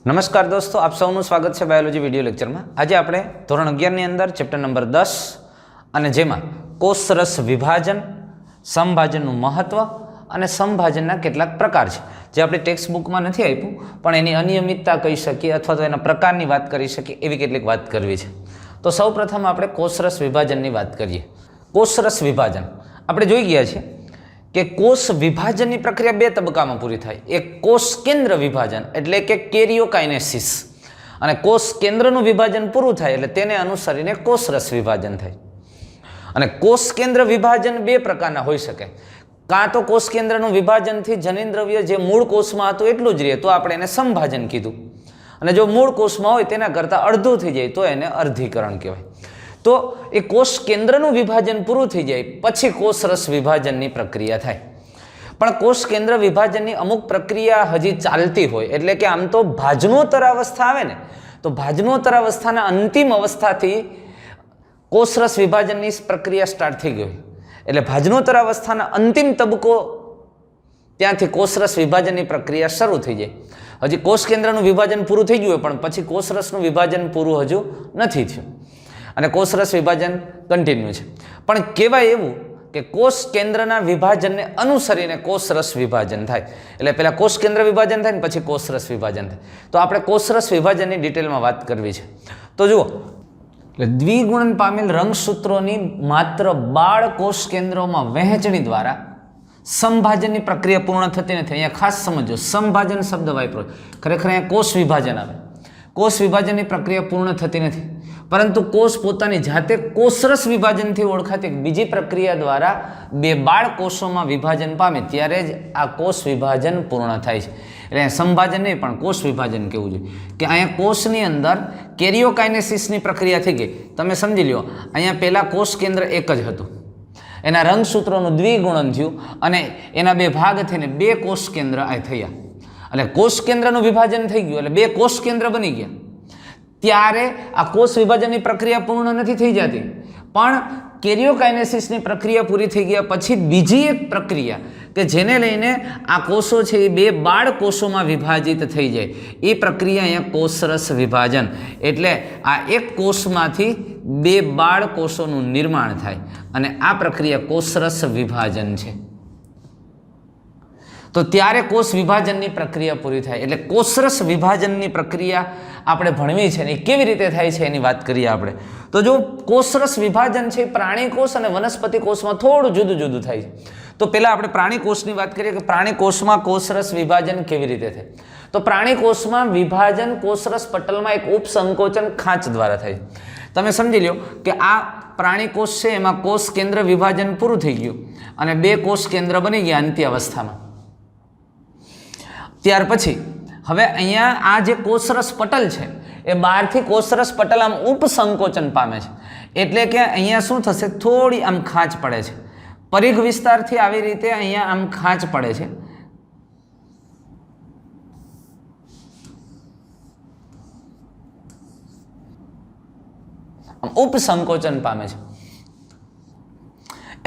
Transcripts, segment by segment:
નમસ્કાર દોસ્તો, આપ સૌનું સ્વાગત છે બાયોલોજી વિડીયો લેક્ચરમાં। આજે આપણે ધોરણ 11 ની અંદર ચેપ્ટર નંબર 10 અને જેમાં કોષરસ વિભાજન, સમભાજનનું મહત્વ અને સમભાજનના કેટલાક પ્રકાર છે જે આપણી ટેક્સ્ટ બુકમાં નથી આપ્યું, પણ એની અનિયમિતતા કહી શકીએ અથવા તો એના પ્રકારની વાત કરી શકીએ એવી કેટલીક વાત કરવી છે। તો સૌપ્રથમ આપણે કોષરસ વિભાજનની વાત કરીએ। કોષરસ વિભાજન આપણે જોઈ ગયા છે કે કોષ વિભાજનની પ્રક્રિયા બે તબક્કામાં પૂરી થાય। એક કોષ કેન્દ્ર વિભાજન એટલે કે કેરિયોકાઇનેસિસ, અને કોષ કેન્દ્રનું વિભાજન પૂરું થાય એટલે તેને અનુસરીને કોષરસ વિભાજન થાય। અને કોષ કેન્દ્ર વિભાજન બે પ્રકારના હોઈ શકે। કાં તો કોષ કેન્દ્રનું વિભાજનથી જનીનદ્રવ્ય જે મૂળ કોષમાં હતું એટલું જ રહે તો આપણે એને સમભાજન કીધું, અને જો મૂળ કોષમાં હોય તેના કરતાં અડધું થઈ જાય તો એને અર્ધીકરણ કહેવાય। તો એ કોષ કેન્દ્રનું વિભાજન પૂરું થઈ જાય પછી કોષરસ વિભાજનની પ્રક્રિયા થાય। પણ કોષ કેન્દ્ર વિભાજનની અમુક પ્રક્રિયા હજી ચાલતી હોય, એટલે કે આમ તો ભાજનોત્તર અવસ્થા આવે ને, તો ભાજનોત્તર અવસ્થાના અંતિમ અવસ્થાથી કોષરસ વિભાજનની પ્રક્રિયા સ્ટાર્ટ થઈ ગઈ। એટલે ભાજનોત્તર અવસ્થાના અંતિમ તબક્કો ત્યાંથી કોષરસ વિભાજનની પ્રક્રિયા શરૂ થઈ જાય। હજી કોષ કેન્દ્રનું વિભાજન પૂરું થઈ ગયું હોય પણ પછી કોષરસનું વિભાજન પૂરું હજુ નથી થયું, અને કોષરસ વિભાજન કન્ટિન્યુ છે। પણ કહેવાય એવું કે કોષ કેન્દ્રના વિભાજનને અનુસરીને કોષરસ વિભાજન થાય। એટલે પહેલાં કોષ કેન્દ્ર વિભાજન થાય ને પછી કોષરસ વિભાજન થાય। તો આપણે કોષરસ વિભાજનની ડિટેલમાં વાત કરવી છે। તો જુઓ, દ્વિગુણન પામેલ રંગસૂત્રોની માત્ર બાળ કોષ કેન્દ્રોમાં વહેંચણી દ્વારા સમભાજનની પ્રક્રિયા પૂર્ણ થતી નથી। અહીંયા ખાસ સમજો, સમભાજન શબ્દ વાપરો, ખરેખર અહીંયા કોષ વિભાજન આવે। કોષ વિભાજનની પ્રક્રિયા પૂર્ણ થતી નથી, પરંતુ કોષ પોતાની જાતે કોષરસ વિભાજનથી ઓળખાતી બીજી પ્રક્રિયા દ્વારા બે બાળ કોષોમાં વિભાજન પામે ત્યારે જ આ કોષ વિભાજન પૂર્ણ થાય છે। એટલે સમભાજન નહીં પણ કોષ વિભાજન કહેવું જોઈએ કે અહીંયા કોષની અંદર કેરિયોકાઇનેસિસની પ્રક્રિયા થઈ ગઈ। તમે સમજી લો, અહીંયા પહેલાં કોષ કેન્દ્ર એક જ હતું, એના રંગસૂત્રોનું દ્વિગુણન થયું અને એના બે ભાગ થઈને બે કોષ કેન્દ્ર આ થયા। એટલે કોષ કેન્દ્રનું વિભાજન થઈ ગયું એટલે બે કોષ કેન્દ્ર બની ગયા। ત્યારે આ કોષ વિભાજનની પ્રક્રિયા પૂર્ણ નથી થઈ જતી, પણ કેરિયોકાઇનેસિસની પ્રક્રિયા પૂરી થઈ ગયા પછી બીજી એક પ્રક્રિયા કે જેને લઈને આ કોષો છે એ બે બાળ કોષોમાં વિભાજિત થઈ જાય, એ પ્રક્રિયા અહીંયા કોષરસ વિભાજન। એટલે આ એક કોષમાંથી બે બાળ કોષોનું નિર્માણ થાય અને આ પ્રક્રિયા કોષરસ વિભાજન છે। તો ત્યારે કોષ વિભાજનની પ્રક્રિયા પૂરી થાય। એટલે કોષરસ વિભાજનની પ્રક્રિયા આપણે ભણવી છે ને એ કેવી રીતે થાય છે એની વાત કરીએ આપણે। તો જો કોષરસ વિભાજન છે પ્રાણી કોષ અને વનસ્પતિ કોષમાં થોડું જુદું જુદું થાય છે। તો પહેલાં આપણે પ્રાણી કોષની વાત કરીએ કે પ્રાણી કોષમાં કોષરસ વિભાજન કેવી રીતે થાય। તો પ્રાણી કોષમાં વિભાજન કોષરસ પટલમાં એક ઉપસંકોચન ખાંચ દ્વારા થાય। તમે સમજી લો કે આ પ્રાણી કોષ છે, એમાં કોષ કેન્દ્ર વિભાજન પૂરું થઈ ગયું અને બે કોષ કેન્દ્ર બની ગયા અંત્ય અવસ્થામાં। ત્યાર પછી હવે અહીંયા આ જે કોષરસ પટલ છે એ બહારથી કોષરસ પટલ આમ ઉપસંકોચન પામે છે, એટલે કે અહીંયા શું થશે, થોડી આમ ખાંચ પડે છે, પરિઘ વિસ્તારથી આવી રીતે અહીંયા આમ ખાંચ પડે છે। ઉપસંકોચન પામે છે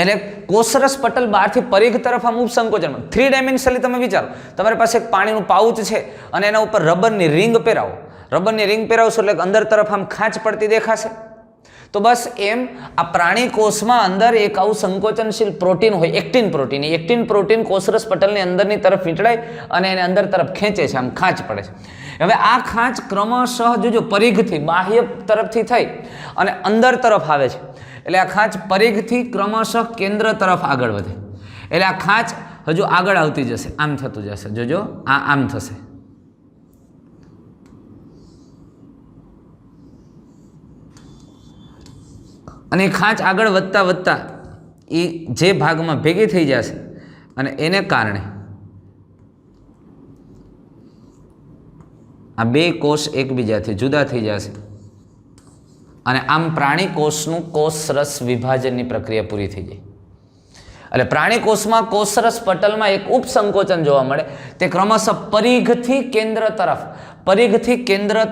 એટલે કોષરસ પટલ બહારથી પરિઘ તરફ આમ ઉપસંકોચન। 3 ડાયમેન્શનલી તમે વિચારો, તમારી પાસે એક પાણીનું પાઉચ છે અને એના ઉપર રબરની રિંગ પહેરાવો, રબરની રિંગ પહેરાવશો એટલે અંદર તરફ આમ ખાંચ પડતી દેખાશે। તો બસ એમ આ પ્રાણી કોષમાં અંદર એક આવું સંકોચનશીલ પ્રોટીન હોય, એક્ટિન પ્રોટીન। એ એક્ટિન પ્રોટીન કોષરસ પટલની અંદરની તરફ વીંટળાય અને એને અંદર તરફ ખેંચે છે, આમ ખાંચ પડે છે। હવે આ ખાંચ ક્રમશઃ જોજો પરિઘથી બાહ્ય તરફથી થઈ અને અંદર તરફ આવે છે, એટલે આ ખાંચ પરિઘથી ક્રમશઃ કેન્દ્ર તરફ આગળ વધે। એટલે આ ખાંચ હજુ આગળ આવતી જશે, આમ થતું જશે, જોજો આ આમ થશે, અને ખાંચ આગળ વધતા વધતા એ જે ભાગમાં ભેગી થઈ જશે અને એને કારણે આ બે કોષ એકબીજાથી જુદા થઈ જશે અને આમ પ્રાણી કોષનું કોષરસ વિભાજનની પ્રક્રિયા પૂરી થઈ જાય। એટલે પ્રાણી કોષમાં કોષરસ પટલમાં એક ઉપસંકોચન જોવા મળે, તે ક્રમશઃ પરિઘથી કેન્દ્ર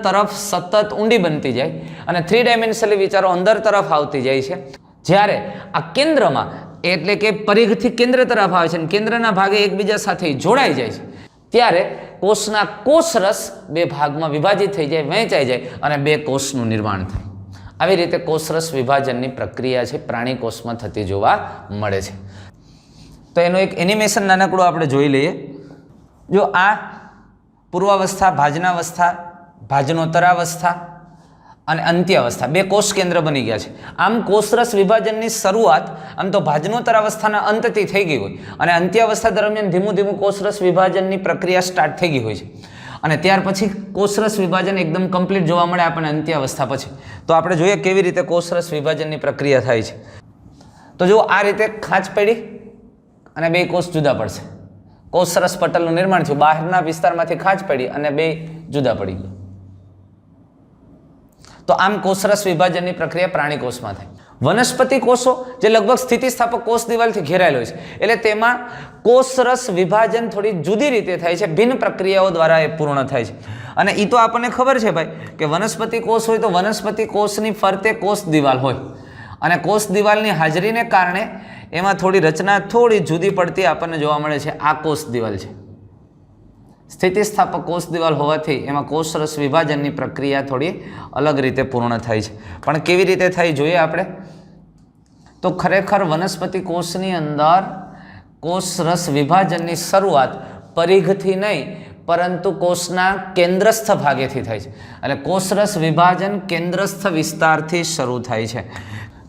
તરફ સતત ઊંડી બનતી જાય અને 3 ડાયમેન્શનલી વિચારો અંદર તરફ આવતી જાય છે। જ્યારે આ કેન્દ્રમાં એટલે કે પરિઘથી કેન્દ્ર તરફ આવે છે અને કેન્દ્રના ભાગે એકબીજા સાથે જોડાઈ જાય છે, ત્યારે કોષના કોષરસ બે ભાગમાં વિભાજિત થઈ જાય, વહેંચાઈ જાય અને બે કોષનું નિર્માણ થાય. આવી રીતે કોષરસ વિભાજનની પ્રક્રિયા છે પ્રાણી કોષમાં થતી જોવા મળે છે. તો એનું એક એનિમેશન નાનકડું આપણે જોઈ લઈએ. જો આ પૂર્વાવસ્થા, ભાજનાવસ્થા, ભાજનોત્તરાવસ્થા અને અંત્યાવસ્થા બે કોષ કેન્દ્ર બની ગયા છે. આમ કોષરસ વિભાજનની શરૂઆત આમ તો ભાજનોત્તરાવસ્થાના અંતથી થઈ ગઈ હોય અને અંત્યાવસ્થા દરમિયાન ધીમું ધીમું કોષરસ વિભાજનની પ્રક્રિયા સ્ટાર્ટ થઈ ગઈ હોય છે અને ત્યાર પછી કોષરસ વિભાજન એકદમ કમ્પ્લીટ જોવા મળે આપણને અંત્યાવસ્થા પછી. તો આપણે જોઈએ કેવી રીતે કોષરસ વિભાજનની પ્રક્રિયા થાય છે. તો જો આ રીતે ખાંચ પડી અને બે કોષ જુદા પડશે. કોષરસ પટલનું નિર્માણ થયું, બહારના વિસ્તારમાંથી ખાંચ પડી અને બે જુદા પડી ગયા. તો આમ કોષરસ વિભાજનની પ્રક્રિયા પ્રાણી કોષમાં થાય. વનસ્પતિ કોષો જે લગભગ સ્થિતિસ્થાપક કોષ દિવાલથી ઘેરાયેલો હોય છે, એટલે તેમાં કોષરસ વિભાજન થોડી જુદી રીતે થાય છે, ભિન્ન પ્રક્રિયાઓ દ્વારા એ પૂર્ણ થાય છે. અને એ તો આપણને ખબર છે ભાઈ કે વનસ્પતિ કોષ હોય તો વનસ્પતિ કોષની ફરતે કોષ દિવાલ હોય અને કોષ દિવાલની હાજરીને કારણે એમાં થોડી રચના થોડી જુદી પડતી આપણને જોવા મળે છે. આ કોષ દિવાલ છે. સ્થિતિસ્થાપક કોષ દિવાલ હોવાથી એમાં કોષરસ વિભાજનની પ્રક્રિયા થોડી અલગ રીતે પૂર્ણ થાય છે. પણ કેવી રીતે થાય જોઈએ આપણે. તો ખરેખર વનસ્પતિ કોષની અંદર કોષરસ વિભાજનની શરૂઆત પરિઘથી નહીં પરંતુ કોષના કેન્દ્રસ્થ ભાગેથી થાય છે. એટલે કોષરસ વિભાજન કેન્દ્રસ્થ વિસ્તારથી શરૂ થાય છે.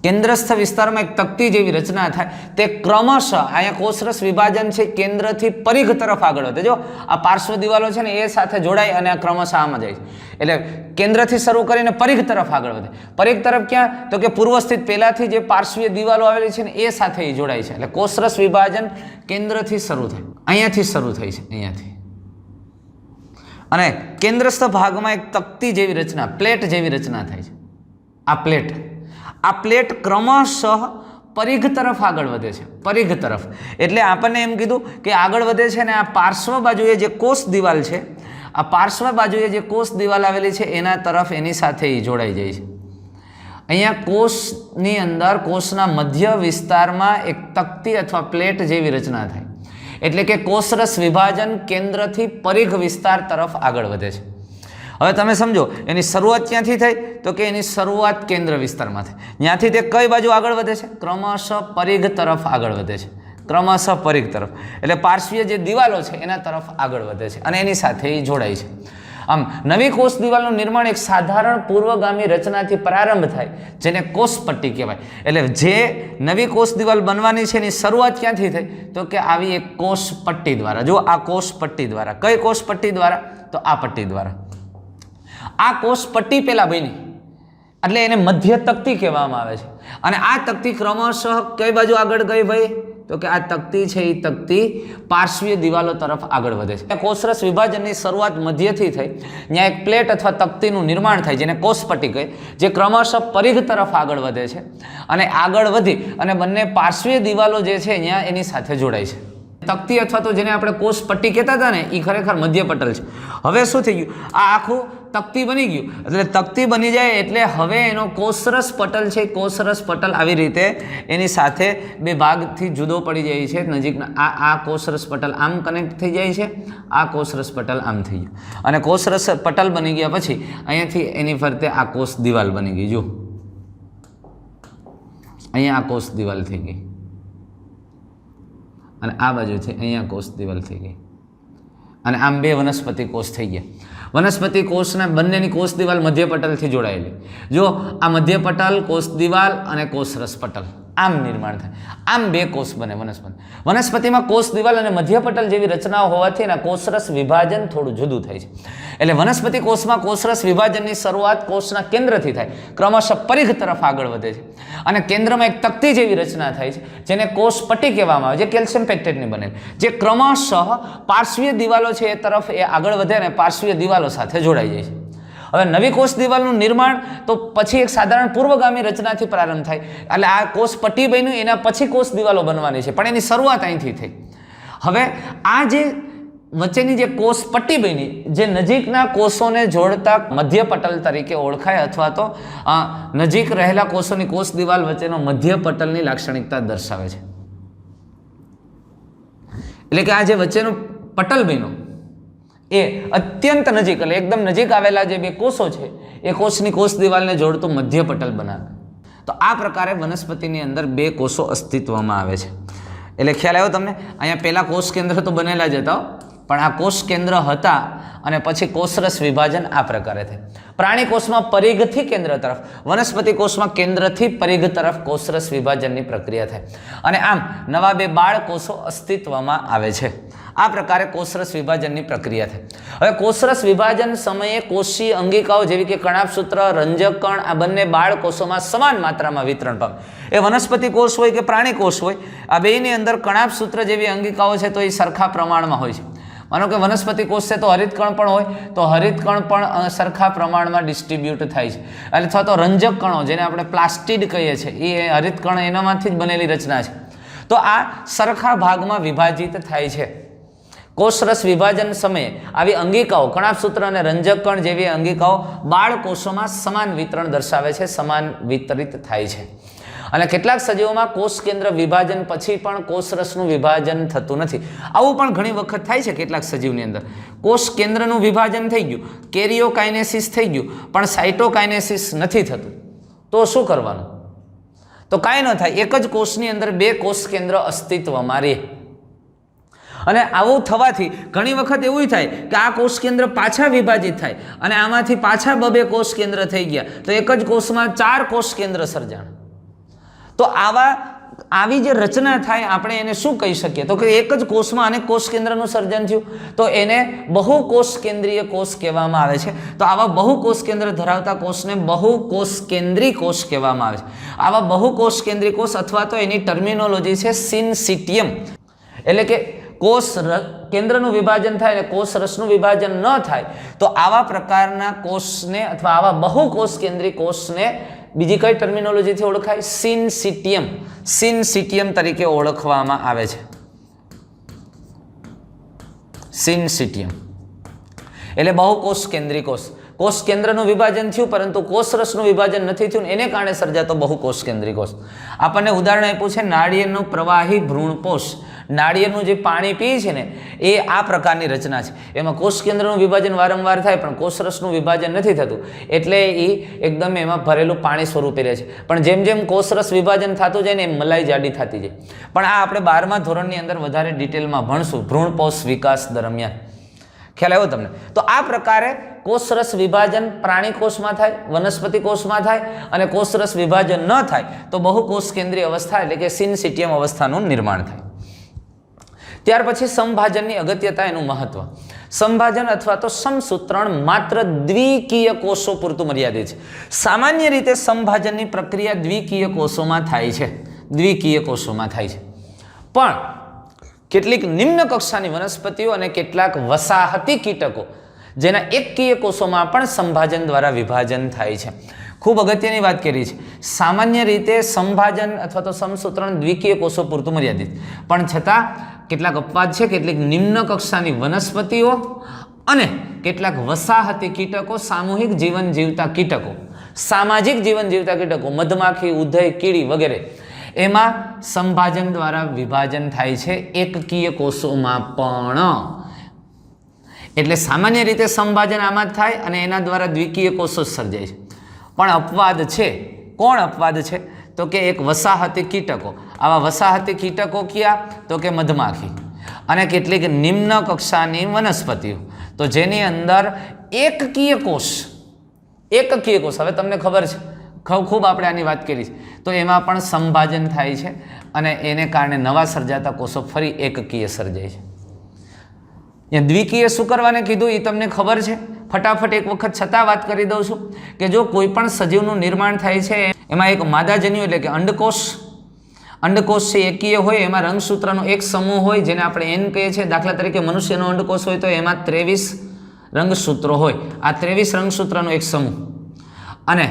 કેન્દ્રસ્થ વિસ્તારમાં એક તકતી જેવી રચના થાય, તે ક્રમશઃ અહીંયા કોષરસ વિભાજન છે કેન્દ્રથી પરિઘ તરફ આગળ વધે. જો આ પાર્શ્વ દિવાલો છે ને એ સાથે જોડાય અને આ ક્રમશઃ આમાં જાય છે. એટલે કેન્દ્રથી શરૂ કરીને પરિઘ તરફ આગળ વધે. પરિઘ તરફ ક્યાં? તો કે પૂર્વ સ્થિત પહેલાથી જે પાર્શ્વીય દિવાલો આવેલી છે ને એ સાથે એ જોડાય છે. એટલે કોષરસ વિભાજન કેન્દ્રથી શરૂ થાય, અહીંયાથી શરૂ થાય છે, અહીંયાથી. અને કેન્દ્રસ્થ ભાગમાં એક તકતી જેવી રચના, પ્લેટ જેવી રચના થાય છે. આ પ્લેટ ક્રમશઃ પરિઘ તરફ આગળ વધે છે. પરિઘ તરફ એટલે આપણને એમ કીધું કે આગળ વધે છે ને આ પાર્શ્વ બાજુએ જે કોષ દિવાલ છે, આ પાર્શ્વ બાજુએ જે કોષ દિવાલ આવેલી છે એના તરફ એની સાથે એ જોડાઈ જાય છે. અહીંયા કોષની અંદર કોષના મધ્ય વિસ્તારમાં એક તકતી અથવા પ્લેટ જેવી રચના થાય. એટલે કે કોષરસ વિભાજન કેન્દ્રથી પરિઘ વિસ્તાર તરફ આગળ વધે છે. હવે તમે સમજો એની શરૂઆત ક્યાંથી થઈ? તો કે એની શરૂઆત કેન્દ્ર વિસ્તારમાં થઈ. ત્યાંથી તે કઈ બાજુ આગળ વધે છે? ક્રમશઃ પરિઘ તરફ આગળ વધે છે. ક્રમશઃ પરિઘ તરફ એટલે પાર્શ્વીય જે દિવાલો છે એના તરફ આગળ વધે છે અને એની સાથે એ જોડાય છે. આમ નવી કોષ દિવાલનું નિર્માણ એક સાધારણ પૂર્વગામી રચનાથી પ્રારંભ થાય, જેને કોષપટ્ટી કહેવાય. એટલે જે નવી કોષ દિવાલ બનવાની છે એની શરૂઆત ક્યાંથી થઈ? તો કે આવી એક કોષપટ્ટી દ્વારા. જો આ કોષપટ્ટી દ્વારા. કઈ કોષપટ્ટી દ્વારા? તો આ પટ્ટી દ્વારા. આ કોષપટ્ટી પહેલા બની એટલે એને મધ્ય તકતી કહેવામાં આવે છે. અને આ તકતી ક્રમશઃ કઈ બાજુ આગળ ગઈ ભાઈ? તો કે આ તકતી છે એ તકતી પાર્શ્વીય દિવાલો તરફ આગળ વધે છે. કોષરસ વિભાજનની શરૂઆત મધ્યથી થઈ, ત્યાં એક પ્લેટ અથવા તકતીનું નિર્માણ થાય જેને કોષપટ્ટી કહે, જે ક્રમશઃ પરિઘ તરફ આગળ વધે છે અને આગળ વધી અને બંને પાર્શ્વીય દિવાલો જે છે ત્યાં એની સાથે જોડાય છે. તકતી અથવા તો જેને આપણે કોષપટ્ટી કહેતા હતા ને એ ખરેખર મધ્ય પટલ છે. હવે શું થઈ ગયું? આ આખું તકતી બની ગયું. એટલે તકતી બની જાય એટલે હવે એનો કોષરસ પટલ છે, કોષરસ પટલ આવી રીતે એની સાથે બે ભાગથી જુદો પડી જાય છે. નજીકના આ કોષરસ પટલ આમ કનેક્ટ થઈ જાય છે, આ કોષરસ પટલ આમ થઈ ગયું અને કોષરસ પટલ બની ગયા પછી અહીંયાથી એની ફરતે આ કોષ દિવાલ બની ગઈ. જો અહીંયા આ કોષ દિવાલ થઈ ગઈ અને આ બાજુથી અહીંયા કોષ દિવાલ થઈ ગઈ અને આમ બે વનસ્પતિ કોષ થઈ ગયા. વનસ્પતિ કોષના બંનેની કોષ દિવાલ મધ્ય પટલથી જોડાયેલી. જો આ મધ્ય પટલ, કોષ દિવાલ અને કોષરસ પટલ આમ નિર્માણ થાય. આમ બે કોષ બને વનસ્પતિમાં કોષ દિવાલ અને મધ્ય પટલ જેવી રચનાઓ હોવાથી એના કોષરસ વિભાજન થોડું જુદું થાય છે. એટલે વનસ્પતિ કોષમાં કોષરસ વિભાજનની શરૂઆત કોષના કેન્દ્રથી થાય, ક્રમશઃ પરિઘ તરફ આગળ વધે છે અને કેન્દ્રમાં એક તકતી જેવી રચના થાય છે જેને કોષપટ્ટી કહેવામાં આવે છે, જે કેલ્શિયમ પેક્ટેટની બનેલી, જે ક્રમશઃ પાર્શ્વીય દિવાલો છે એ તરફ એ આગળ વધે અને પાર્શ્વીય દિવાલો સાથે જોડાઈ જાય છે. હવે નવી કોષ દિવાલનું નિર્માણ તો પછી એક સાધારણ પૂર્વગામી રચનાથી પ્રારંભ થાય. એટલે આ કોષપટ્ટી બન્યું એના પછી કોષ દિવાલો બનવાની છે, પણ એની શરૂઆત અહીંથી થઈ. હવે આ જે વચ્ચેની જે કોષપટ્ટી બની, જે નજીકના કોષોને જોડતા મધ્ય પટલ તરીકે ઓળખાય અથવા તો નજીક રહેલા કોષોની કોષ દિવાલ વચ્ચેનો મધ્ય પટલની લાક્ષણિકતા દર્શાવે છે. એટલે કે આ જે વચ્ચેનું પટલ બન્યું એ અત્યંત નજીક એટલે એકદમ નજીક આવેલા જે બે કોષો છે એ કોષની કોષ દિવાલને જોડતું મધ્ય પટલ બનાવે. તો આ પ્રકારે વનસ્પતિની અંદર બે કોષો અસ્તિત્વમાં આવે છે. એટલે ખ્યાલ આવ્યો તમને? અહીંયા પહેલા કોષ કેન્દ્ર તો બનેલા જ હતા, પણ આ કોષ કેન્દ્ર હતા અને પછી કોષરસ વિભાજન આ પ્રકારે થાય. પ્રાણી કોષમાં પરિઘથી કેન્દ્ર તરફ, વનસ્પતિ કોષમાં કેન્દ્રથી પરિઘ તરફ કોષરસ વિભાજનની પ્રક્રિયા થાય અને આમ નવા બે બાળ કોષો અસ્તિત્વમાં આવે છે. આ પ્રકારે કોષરસ વિભાજનની પ્રક્રિયા થાય. હવે કોષરસ વિભાજન સમયે કોષીય અંગિકાઓ જેવી કે કણાભસૂત્ર, રંજક કણ આ બંને બાળ કોષોમાં સમાન માત્રામાં વિતરણ પામે. એ વનસ્પતિ કોષ હોય કે પ્રાણી કોષ હોય, આ બેની અંદર કણાભસૂત્ર જેવી અંગિકાઓ છે તો એ સરખા પ્રમાણમાં હોય છે. માનો કે વનસ્પતિ કોષ છે તો હરિતકણ પણ હોય, તો હરિતકણ પણ સરખા પ્રમાણમાં ડિસ્ટ્રીબ્યુટ થાય છે. અથવા તો રંજક કણો જેને આપણે પ્લાસ્ટિડ કહીએ છીએ, એ હરિતકણ એનામાંથી જ બનેલી રચના છે. તો આ સરખા ભાગમાં વિભાજિત થાય છે. કોષરસ વિભાજન સમયે આવી અંગિકાઓ કણાભસૂત્ર અને રંજક કણ જેવી અંગિકાઓ બાળ કોષોમાં સમાન વિતરણ દર્શાવે છે, સમાન વિતરિત થાય છે. અને કેટલાક સજીવોમાં કોષ કેન્દ્ર વિભાજન પછી પણ કોષરસનું વિભાજન થતું નથી. આવું પણ ઘણી વખત થાય છે કેટલાક સજીવની અંદર. કોષ કેન્દ્રનું વિભાજન થઈ ગયું, કેરિયોકાઇનેસિસ થઈ ગયું, પણ સાઇટોકાઇનેસિસ નથી થતું. તો શું કરવાનું? તો કાંઈ ન થાય, એક જ કોષની અંદર બે કોષ કેન્દ્ર અસ્તિત્વમાં રહે. અને આવું થવાથી ઘણી વખત એવું થાય કે આ કોષ કેન્દ્ર પાછા વિભાજિત થાય અને આમાંથી પાછા બે કોષ કેન્દ્ર થઈ ગયા, તો એક જ કોષમાં 4 કોષ કેન્દ્ર સર્જાણ. તો આવી જે રચના થાય આપણે એને શું કહી શકીએ? તો કે એક જ કોષમાં અનેક કોષ કેન્દ્રનું સર્જન થયું, તો એને બહુકોષ કેન્દ્રીય કોષ કહેવામાં આવે છે. તો આવા બહુકોષ કેન્દ્ર ધરાવતા કોષને બહુકોષ કેન્દ્રી કોષ કહેવામાં આવે છે. આવા બહુકોષ કેન્દ્રી કોષ અથવા તો એની ટર્મિનોલોજી છે સિન્સિટિયમ. એટલે કે કોષ કેન્દ્રનું વિભાજન થાય અને કોષ રસનું વિભાજન ન થાય તો આવા પ્રકારના કોષને અથવા આવા બહુકોષ કેન્દ્રી કોષને બીજી કઈ ટર્મિનોલોજીથી ઓળખાય? સિન્સિટિયમ. સિન્સિટિયમ તરીકે ઓળખવામાં આવે છે. સિન્સિટિયમ એટલે બહુકોષ કેન્દ્રી કોષ. કોષ કેન્દ્રનું વિભાજન થયું પરંતુ કોષ રસનું વિભાજન નથી થયું, એને કારણે સર્જાતો બહુકોષ કેન્દ્રી કોષ. આપણને ઉદાહરણ આપ્યું છે નાળિયેરનું પ્રવાહી ભ્રૂણપોષ. નાળિયેરનું જે પાણી પીએ છે ને એ આ પ્રકારની રચના છે. એમાં કોષ કેન્દ્રનું વિભાજન વારંવાર થાય પણ કોષરસનું વિભાજન નથી થતું, એટલે એ એકદમ એમાં ભરેલું પાણી સ્વરૂપે રહે છે. પણ જેમ જેમ કોષરસ વિભાજન થતું જાય ને એમ મલાઈ જાડી થતી જાય. પણ આ આપણે 12મા ધોરણની અંદર વધારે ડિટેલમાં ભણશું ભ્રૂણપોષ વિકાસ દરમિયાન. ખ્યાલ આવ્યો તમને? તો આ પ્રકારે કોષરસ વિભાજન પ્રાણી કોષમાં થાય, વનસ્પતિ કોષમાં થાય, અને કોષરસ વિભાજન ન થાય તો બહુકોષ કેન્દ્રીય અવસ્થા એટલે કે સિન્સિટિયમ અવસ્થાનું નિર્માણ થાય. ત્યાર પછી સમભાજનની અગત્યતા, એનું મહત્વ. સમભાજન અથવા તો સમસૂત્રણ માત્ર દ્વિકીય કોષો પૂરતું મર્યાદિત છે. સામાન્ય રીતે સમભાજનની પ્રક્રિયા દ્વિકીય કોષોમાં થાય છે. દ્વિકીય કોષોમાં થાય છે. પણ કેટલીક નિમ્ન કક્ષાની વનસ્પતિઓ અને કેટલાક વસાહતી કીટકો જેના એકકીય કોષોમાં પણ સમભાજન દ્વારા વિભાજન થાય છે. ખૂબ અગત્યની વાત કરી છે. સામાન્ય રીતે સમભાજન અથવા તો સમસૂત્રણ દ્વિકીય કોષો પૂરતું મર્યાદિત, પણ છતાં કેટલાક અપવાદ છે. કેટલીક નિમ્ન કક્ષાની વનસ્પતિઓ અને કેટલાક વસાહતી કીટકો, સામૂહિક જીવન જીવતા કીટકો, સામાજિક જીવન જીવતા કીટકો, મધમાખી, ઉધઈ, કીડી વગેરે, એમાં સમભાજન દ્વારા વિભાજન થાય છે એકકીય કોષોમાં પણ. એટલે સામાન્ય રીતે સમભાજન આમાં જ થાય અને એના દ્વારા દ્વિકીય કોષો સર્જાય છે. પણ અપવાદ છે. કોણ અપવાદ છે? તો કે એક વસાહતી કીટકો. આવા વસાહતી કીટકો કયા? તો કે મધમાખી અને કેટલીક નિમ્ન કક્ષાની વનસ્પતિઓ, તો જેની અંદર એકકીય કોષ. હવે તમને ખબર છે, ખૂબ આપણે આની વાત કરી છે, તો એમાં પણ સમભાજન થાય છે અને એને કારણે નવા સર્જાતા કોષો ફરી એકકીય સર્જાય છે. દ્વિકીય શું કરવાને કીધું એ તમને ખબર છે? ફટાફટ એક વખત છતાં વાત કરી દઉં છું કે જો કોઈ પણ સજીવનું નિર્માણ થાય છે એમાં એક માદાજન્યુ એટલે કે અંડકોષ છે એકકીય હોય, એમાં રંગસૂત્રનો એક સમૂહ હોય જેને આપણે એન કહીએ છીએ. દાખલા તરીકે મનુષ્યનો અંડકોષ હોય તો એમાં 23 રંગસૂત્રો હોય. આ 23 રંગસૂત્રનો એક સમૂહ. અને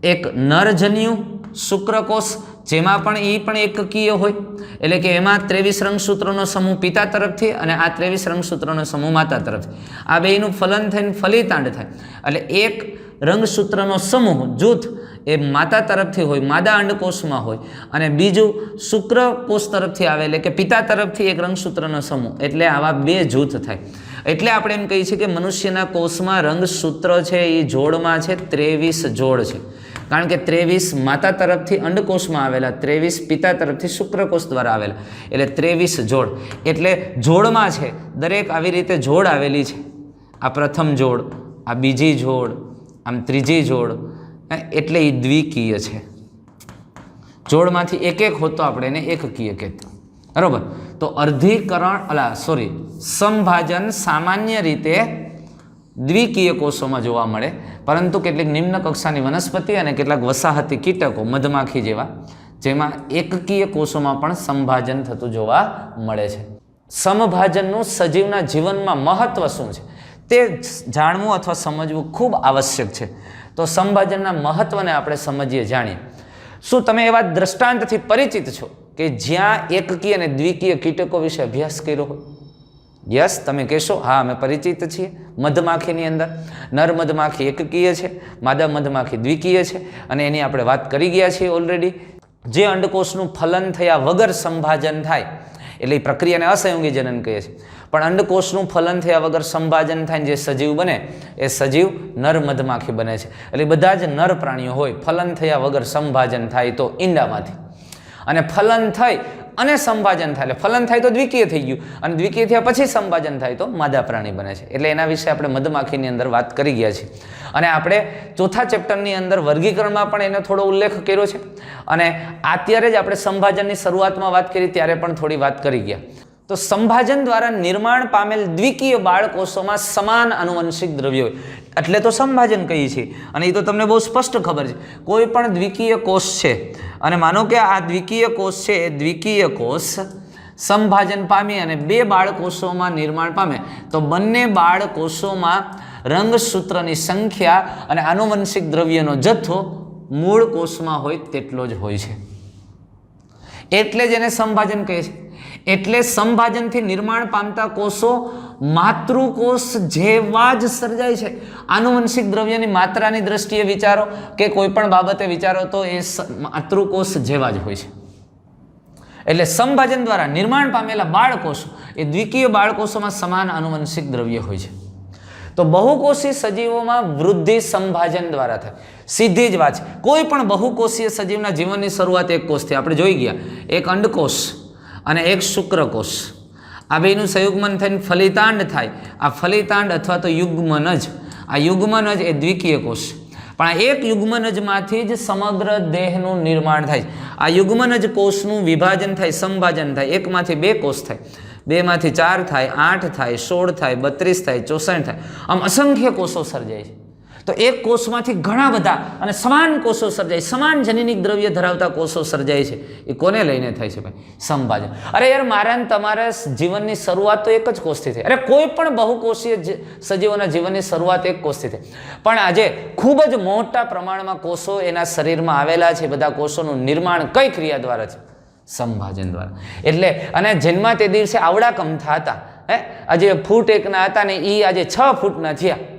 એક નરજન્યુ શુક્રકોષ જેમાં પણ એકકીય હોય, એટલે કે એમાં 23 રંગસૂત્રોનો સમૂહ પિતા તરફથી અને આ 23 રંગસૂત્રોનો સમૂહ માતા તરફથી. આ બેયનું ફલન થઈને ફલિતાંડ થાય. એટલે એક રંગસૂત્રનો સમૂહ જૂથ એ માતા તરફથી હોય, માદા અંડકોષમાં હોય, અને બીજું શુક્રકોષ તરફથી આવે એટલે કે પિતા તરફથી એક રંગસૂત્રનો સમૂહ, એટલે આવા 2 જૂથ થાય. એટલે આપણે એમ કહીએ છીએ કે મનુષ્યના કોષમાં રંગસૂત્ર છે એ જોડમાં છે 23 જોડ છે, કારણ કે 23 માતા તરફથી અંડકોષમાં આવેલા, 23 પિતા તરફથી શુક્રકોષ દ્વારા આવેલા, એટલે 23 જોડ. એટલે જોડમાં છે દરેક આવી રીતે જોડ આવેલી છે. આ પ્રથમ જોડ, આ બીજી જોડ, આમ ત્રીજી જોડ, એટલે એ દ્વિકીય છે. જોડમાંથી એક એક હોતો આપણે એને એકકીય કહેતા, બરોબર. તો સંભાજન સામાન્ય રીતે દ્વિકીય કોષોમાં જોવા મળે, પરંતુ કેટલીક નિમ્ન કક્ષાની વનસ્પતિ અને કેટલાક વસાહતી કીટકો, મધમાખી જેવા, જેમાં એકકીય કોષોમાં પણ સંભાજન થતું જોવા મળે છે. સમભાજનનું સજીવના જીવનમાં મહત્વ શું છે તે જાણવું અથવા સમજવું ખૂબ આવશ્યક છે. તો સંભાજનના મહત્વને આપણે સમજીએ, જાણીએ. શું તમે એવા દ્રષ્ટાંતથી પરિચિત છો કે જ્યાં એકકીય અને દ્વિકીય કીટકો વિશે અભ્યાસ કર્યો હોય? યસ, તમે કહેશો હા અમે પરિચિત છીએ. મધમાખીની અંદર નર મધમાખી એકકીય છે, માદા મધમાખી દ્વિકીય છે, અને એની આપણે વાત કરી ગયા છીએ ઓલરેડી. જે અંડકોષનું ફલન થયા વગર સંભાજન થાય એટલે એ પ્રક્રિયાને અસંયોગી જનન કહે છે. પણ અંડકોષનું ફલન થયા વગર સંભાજન થાય જે સજીવ બને એ સજીવ નર મધમાખી બને છે. એટલે બધા જ નર પ્રાણીઓ હોય, ફલન થયા વગર સંભાજન થાય તો ઈંડામાંથી, અને ફલન થઈ અને સંભાજન થાય એટલે ફલન થાય તો દ્વિકીય થઈ ગયું, અને દ્વિકીય થયા પછી સંભાજન થાય તો માદા પ્રાણી બને છે. એટલે એના વિશે આપણે મધમાખીની અંદર વાત કરી ગયા છીએ, અને આપણે ચોથા ચેપ્ટરની અંદર વર્ગીકરણમાં પણ એનો થોડો ઉલ્લેખ કર્યો છે, અને અત્યારે જ આપણે સંભાજનની શરૂઆતમાં વાત કરી ત્યારે પણ થોડી વાત કરી ગયા. તો સંભાજન દ્વારા નિર્માણ પામેલ દ્વિકીય બાળકોષોમાં સમાન આનુવંશિક દ્રવ્યો હોય એટલે તો સંભાજન કહીએ છીએ. અને એ તો તમને બહુ સ્પષ્ટ ખબર છે. કોઈ પણ દ્વિકીય કોષ છે, અને માનો કે આ દ્વિકીય કોષ છે, એ દ્વિકીય કોષ સંભાજન પામી અને બે બાળકોષોમાં નિર્માણ પામે તો બંને બાળકોષોમાં રંગસૂત્રની સંખ્યા અને આનુવંશિક દ્રવ્યનો જથ્થો મૂળ કોષમાં હોય તેટલો જ હોય છે. એટલે જ એને સંભાજન કહે છે. એટલે સંભાજનથી નિર્માણ પામતા કોષો માતૃકોષ જેવા જ સર્જાય છે. આનુવંશિક દ્રવ્યની માત્રાની દ્રષ્ટિએ વિચારો કે કોઈ પણ બાબતે વિચારો તો એ માતૃકોષ જેવા જ હોય છે. એટલે સંભાજન દ્વારા નિર્માણ પામેલા બાળકોષો એ દ્વિકીય બાળકોષોમાં સમાન આનુવંશિક દ્રવ્ય હોય છે. તો બહુકોષી સજીવોમાં વૃદ્ધિ સંભાજન દ્વારા થાય. સીધી જ વાત છે. કોઈ પણ બહુકોષીય સજીવના જીવનની શરૂઆત એક કોષથી આપણે જોઈ ગયા. એક અંડકોષ અને એક શુક્રકોષ, આ બેનું સંયુગ્મન થઈને ફલિતાંડ થાય. આ ફલિતાંડ અથવા તો યુગ્મનજ, આ યુગ્મનજ એ દ્વિકીય કોષ. પણ આ એક યુગ્મનજમાંથી જ સમગ્ર દેહનું નિર્માણ થાય. આ યુગ્મનજ કોષનું વિભાજન થાય, સંભાજન થાય. એકમાંથી બે કોષ થાય, બેમાંથી 4 થાય, 8 થાય, 16 થાય, 32 થાય, 64 થાય. આમ અસંખ્ય કોષો સર્જાય છે. તો એક કોષમાંથી ઘણા બધા અને સમાન કોષો સર્જાય, સમાન જનીનિક દ્રવ્ય ધરાવતા કોષો સર્જાય છે. એ કોને લઈને થાય છે ભાઈ? સંભાજન. અરે યાર, મારા ને તમારા જીવનની શરૂઆત તો એક જ કોષથી થઈ. અરે કોઈ પણ બહુકોષીય સજીવોના જીવનની શરૂઆત એક કોષથી થઈ. પણ આજે ખૂબ જ મોટા પ્રમાણમાં કોષો એના શરીરમાં આવેલા છે. બધા કોષોનું નિર્માણ કઈ ક્રિયા દ્વારા છે? સંભાજન દ્વારા. એટલે અને જન્મા તે દિવસે આવડા કમથા હતા, આજે ફૂટ એકના હતા ને એ આજે 6 ફૂટના થયા.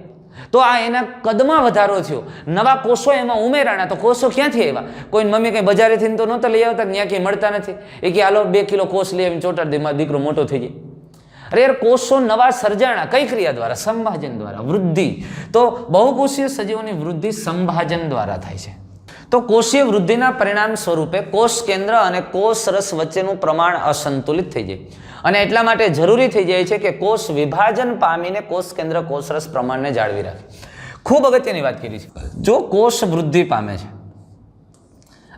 તો આ એના કદમાં વધારો થયો, નવા કોષો એમાં ઉમેરાણા. તો કોષો ક્યાંથી આવ્યા? કોઈ મમ્મી કંઈ બજારેથી તો નહોતા લઈ આવતા, ત્યાં ક્યાંય મળતા નથી. એ કે હાલો 2 કિલો કોષ લઈ આવીને ચોટાડી દે, મારો દીકરો મોટો થઈ જાય. અરે યાર, કોષો નવા સર્જાણા કઈ ક્રિયા દ્વારા? સંભાજન દ્વારા. વૃદ્ધિ. તો બહુકોષીય સજીવોની વૃદ્ધિ સંભાજન દ્વારા થાય છે. તો કોષીય વૃદ્ધિના પરિણામ સ્વરૂપે કોષ કેન્દ્ર અને કોષ રસ વચ્ચેનું પ્રમાણ અસંતુલિત થઈ જાય, અને એટલા માટે જરૂરી થઈ જાય છે કે કોષ વિભાજન પામીને કોષ કેન્દ્ર કોષ રસ પ્રમાણને જાળવી રાખે. ખૂબ અગત્યની વાત કરી છે. જો કોષ વૃદ્ધિ પામે છે,